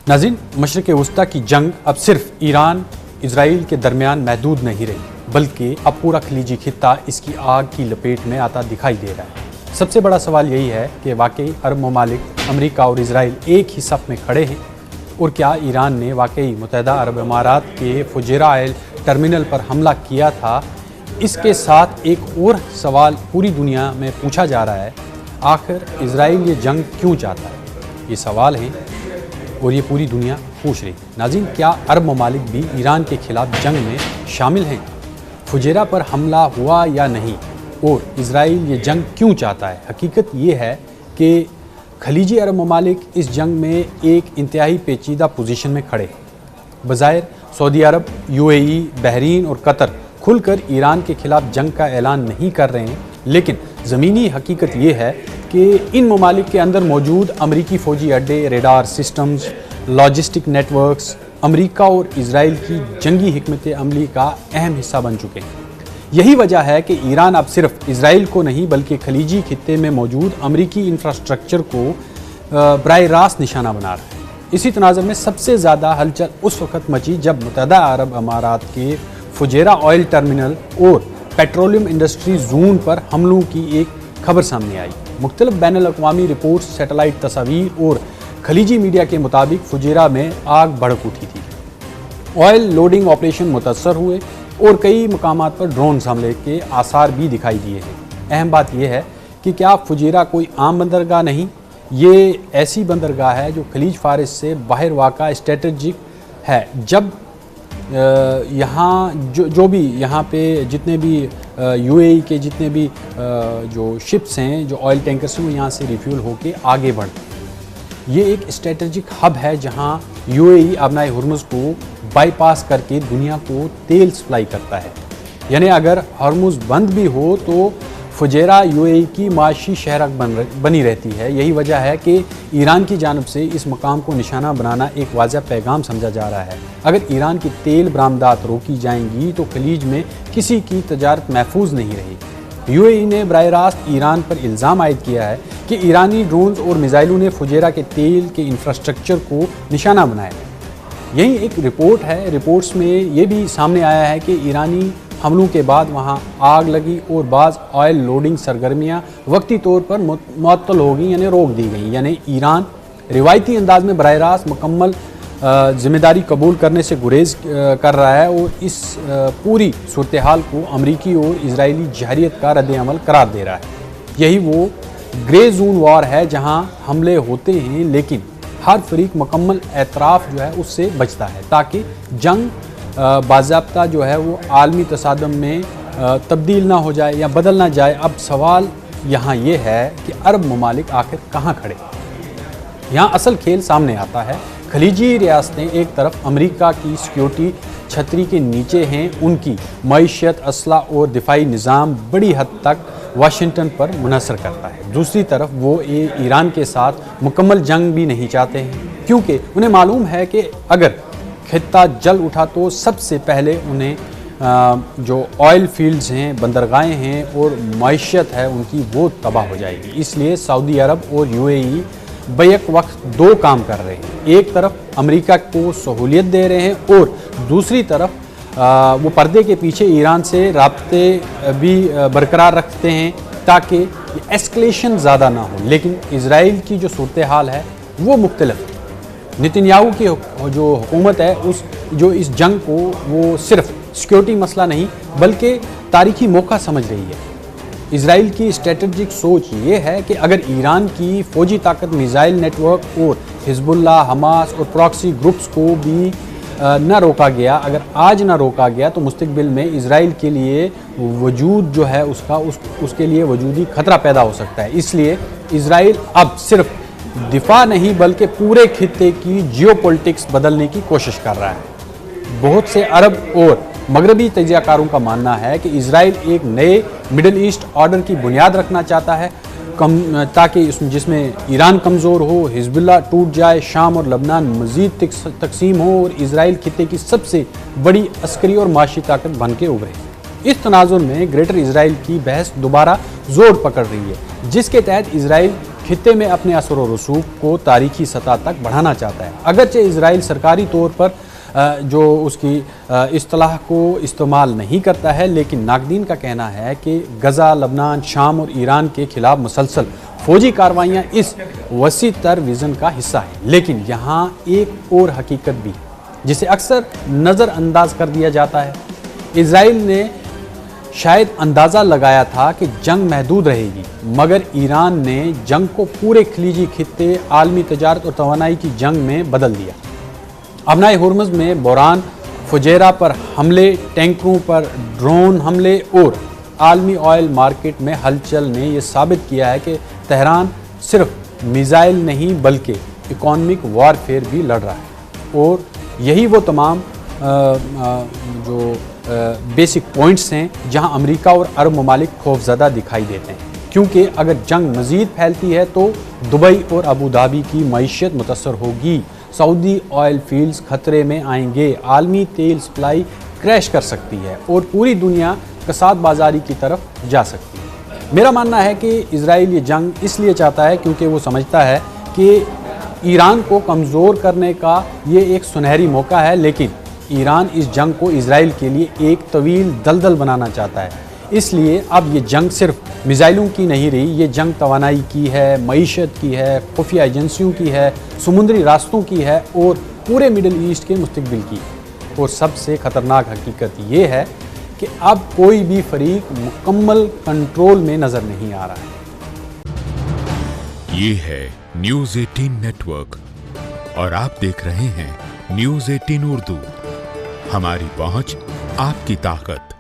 ناظرین، مشرق وسطیٰ کی جنگ اب صرف ایران اسرائیل کے درمیان محدود نہیں رہی، بلکہ اب پورا خلیجی خطہ اس کی آگ کی لپیٹ میں آتا دکھائی دے رہا ہے۔ سب سے بڑا سوال یہی ہے کہ واقعی عرب ممالک امریکہ اور اسرائیل ایک ہی صف میں کھڑے ہیں، اور کیا ایران نے واقعی متحدہ عرب امارات کے فجیرہ آئل ٹرمینل پر حملہ کیا تھا؟ اس کے ساتھ ایک اور سوال پوری دنیا میں پوچھا جا رہا ہے، آخر اسرائیل یہ جنگ کیوں چاہتا ہے؟ یہ سوال ہیں اور یہ پوری دنیا پوچھ رہی ہے۔ ناظرین، کیا عرب ممالک بھی ایران کے خلاف جنگ میں شامل ہیں؟ فجیرہ پر حملہ ہوا یا نہیں؟ اور اسرائیل یہ جنگ کیوں چاہتا ہے؟ حقیقت یہ ہے کہ خلیجی عرب ممالک اس جنگ میں ایک انتہائی پیچیدہ پوزیشن میں کھڑے ہیں۔ بظاہر سعودی عرب، UAE، بحرین اور قطر کھل کر ایران کے خلاف جنگ کا اعلان نہیں کر رہے ہیں، لیکن زمینی حقیقت یہ ہے کہ ان ممالک کے اندر موجود امریکی فوجی اڈے، radar systems, logistic network امریکہ اور اسرائیل کی جنگی حکمت عملی کا اہم حصہ بن چکے ہیں۔ یہی وجہ ہے کہ ایران اب صرف اسرائیل کو نہیں بلکہ خلیجی خطے میں موجود امریکی انفراسٹرکچر کو براہ راست نشانہ بنا رہا ہے۔ اسی تناظر میں سب سے زیادہ ہلچل اس وقت مچی جب متحدہ عرب امارات کے فجیرہ آئل ٹرمینل اور پیٹرولیم انڈسٹری زون پر حملوں کی ایک خبر سامنے آئی۔ مختلف بین الاقوامی رپورٹس، سیٹلائٹ تصاویر اور خلیجی میڈیا کے مطابق فجیرہ میں آگ بھڑک اٹھی تھی، آئل لوڈنگ آپریشن متاثر ہوئے اور کئی مقامات پر ڈرون حملے کے آثار بھی دکھائی دیے ہیں۔ اہم بات یہ ہے کہ کیا فجیرہ کوئی عام بندرگاہ نہیں، یہ ایسی بندرگاہ ہے جو خلیج فارس سے باہر واقع اسٹریٹجک ہے۔ جب یہاں جو بھی یہاں پہ جتنے بھی UAE کے جتنے بھی جو شپس ہیں، جو آئل ٹینکرس ہیں، وہ یہاں سے ریفیول ہو کے آگے بڑھتے ہیں۔ یہ ایک اسٹریٹجک ہب ہے جہاں UAE آبنائے ہرمز کو بائی پاس کر کے دنیا کو تیل سپلائی کرتا ہے۔ یعنی اگر ہرمز بند بھی ہو تو فجیرہ UAE کی معاشی شہرک بنی رہتی ہے۔ یہی وجہ ہے کہ ایران کی جانب سے اس مقام کو نشانہ بنانا ایک واضح پیغام سمجھا جا رہا ہے۔ اگر ایران کی تیل برآمدات روکی جائیں گی تو خلیج میں کسی کی تجارت محفوظ نہیں رہے گی۔ UAE نے براہ راست ایران پر الزام عائد کیا ہے کہ ایرانی ڈرونز اور میزائلوں نے فجیرہ کے تیل کے انفراسٹرکچر کو نشانہ بنایا ہے۔ یہی ایک رپورٹ ہے، رپورٹس میں یہ بھی سامنے آیا ہے کہ ایرانی حملوں کے بعد وہاں آگ لگی اور بعض آئل لوڈنگ سرگرمیاں وقتی طور پر معطل ہو گئیں، یعنی روک دی گئیں۔ یعنی ایران روایتی انداز میں براہ راست مکمل ذمہ داری قبول کرنے سے گریز کر رہا ہے اور اس پوری صورتحال کو امریکی اور اسرائیلی جارحیت کا رد عمل قرار دے رہا ہے۔ یہی وہ گرے زون وار ہے جہاں حملے ہوتے ہیں لیکن ہر فریق مکمل اعتراف جو ہے اس سے بچتا ہے تاکہ جنگ باضابطہ جو ہے وہ عالمی تصادم میں تبدیل نہ ہو جائے یا بدل نہ جائے۔ اب سوال یہاں یہ ہے کہ عرب ممالک آخر کہاں کھڑے؟ یہاں اصل کھیل سامنے آتا ہے۔ خلیجی ریاستیں ایک طرف امریکہ کی سیکیورٹی چھتری کے نیچے ہیں، ان کی معیشت، اسلحہ اور دفاعی نظام بڑی حد تک واشنگٹن پر منحصر کرتا ہے۔ دوسری طرف وہ ایران کے ساتھ مکمل جنگ بھی نہیں چاہتے ہیں، کیونکہ انہیں معلوم ہے کہ اگر خطہ جل اٹھا تو سب سے پہلے انہیں جو آئل فیلڈز ہیں، بندرگاہیں ہیں اور معیشت ہے ان کی وہ تباہ ہو جائے گی۔ اس لیے سعودی عرب اور UAE بیک وقت دو کام کر رہے ہیں۔ ایک طرف امریکہ کو سہولیت دے رہے ہیں اور دوسری طرف وہ پردے کے پیچھے ایران سے رابطے بھی برقرار رکھتے ہیں تاکہ ایسکلیشن زیادہ نہ ہو۔ لیکن اسرائیل کی جو صورتحال ہے وہ مختلف ہے۔ نتنیاہو کی جو حکومت ہے جو اس جنگ کو وہ صرف سیکیورٹی مسئلہ نہیں بلکہ تاریخی موقع سمجھ رہی ہے۔ اسرائیل کی اسٹریٹجک سوچ یہ ہے کہ اگر ایران کی فوجی طاقت، میزائل نیٹ ورک اور حزب اللہ، حماس اور پراکسی گروپس کو بھی نہ روکا گیا، اگر آج نہ روکا گیا تو مستقبل میں اسرائیل کے لیے وجود جو ہے اس کے لیے وجودی خطرہ پیدا ہو سکتا ہے۔ اس لیے اسرائیل اب صرف دفاع نہیں بلکہ پورے خطے کی جیو پولیٹکس بدلنے کی کوشش کر رہا ہے۔ بہت سے عرب اور مغربی تجزیہ کاروں کا ماننا ہے کہ اسرائیل ایک نئے مڈل ایسٹ آرڈر کی بنیاد رکھنا چاہتا ہے تاکہ جس میں ایران کمزور ہو، حزب اللہ ٹوٹ جائے، شام اور لبنان مزید تقسیم ہو اور اسرائیل خطے کی سب سے بڑی عسکری اور معاشی طاقت بن کے ابھرے۔ اس تناظر میں گریٹر اسرائیل کی بحث دوبارہ زور پکڑ رہی ہے، جس کے تحت اسرائیل خطے میں اپنے اثر و رسوخ کو تاریخی سطح تک بڑھانا چاہتا ہے۔ اگرچہ اسرائیل سرکاری طور پر جو اس کی اصطلاح کو استعمال نہیں کرتا ہے، لیکن ناقدین کا کہنا ہے کہ غزہ، لبنان، شام اور ایران کے خلاف مسلسل فوجی کارروائیاں اس وسیع تر ویژن کا حصہ ہیں۔ لیکن یہاں ایک اور حقیقت بھی جسے اکثر نظر انداز کر دیا جاتا ہے۔ اسرائیل نے شاید اندازہ لگایا تھا کہ جنگ محدود رہے گی، مگر ایران نے جنگ کو پورے خلیجی خطے، عالمی تجارت اور توانائی کی جنگ میں بدل دیا۔ ابنائے ہرمز میں بحران، فجیرہ پر حملے، ٹینکروں پر ڈرون حملے اور عالمی آئل مارکیٹ میں ہلچل نے یہ ثابت کیا ہے کہ تہران صرف میزائل نہیں بلکہ اکانومک وارفیئر بھی لڑ رہا ہے۔ اور یہی وہ تمام جو بیسک پوائنٹس ہیں جہاں امریکہ اور عرب ممالک خوفزدہ دکھائی دیتے ہیں، کیونکہ اگر جنگ مزید پھیلتی ہے تو دبئی اور ابوظہبی کی معیشت متاثر ہوگی، سعودی آئل فیلڈز خطرے میں آئیں گے، عالمی تیل سپلائی کریش کر سکتی ہے اور پوری دنیا کساد بازاری کی طرف جا سکتی ہے۔ میرا ماننا ہے کہ اسرائیل یہ جنگ اس لیے چاہتا ہے کیونکہ وہ سمجھتا ہے کہ ایران کو کمزور کرنے کا یہ ایک سنہری موقع ہے، لیکن ایران اس جنگ کو اسرائیل کے لیے ایک طویل دلدل بنانا چاہتا ہے۔ اس لیے اب یہ جنگ صرف میزائلوں کی نہیں رہی، یہ جنگ توانائی کی ہے، معیشت کی ہے، خفیہ ایجنسیوں کی ہے، سمندری راستوں کی ہے اور پورے مڈل ایسٹ کے مستقبل کی۔ اور سب سے خطرناک حقیقت یہ ہے کہ اب کوئی بھی فریق مکمل کنٹرول میں نظر نہیں آ رہا ہے۔ یہ ہے نیوز 18 نیٹ ورک اور آپ دیکھ رہے ہیں نیوز 18 اردو، ہماری پہنچ آپ کی طاقت۔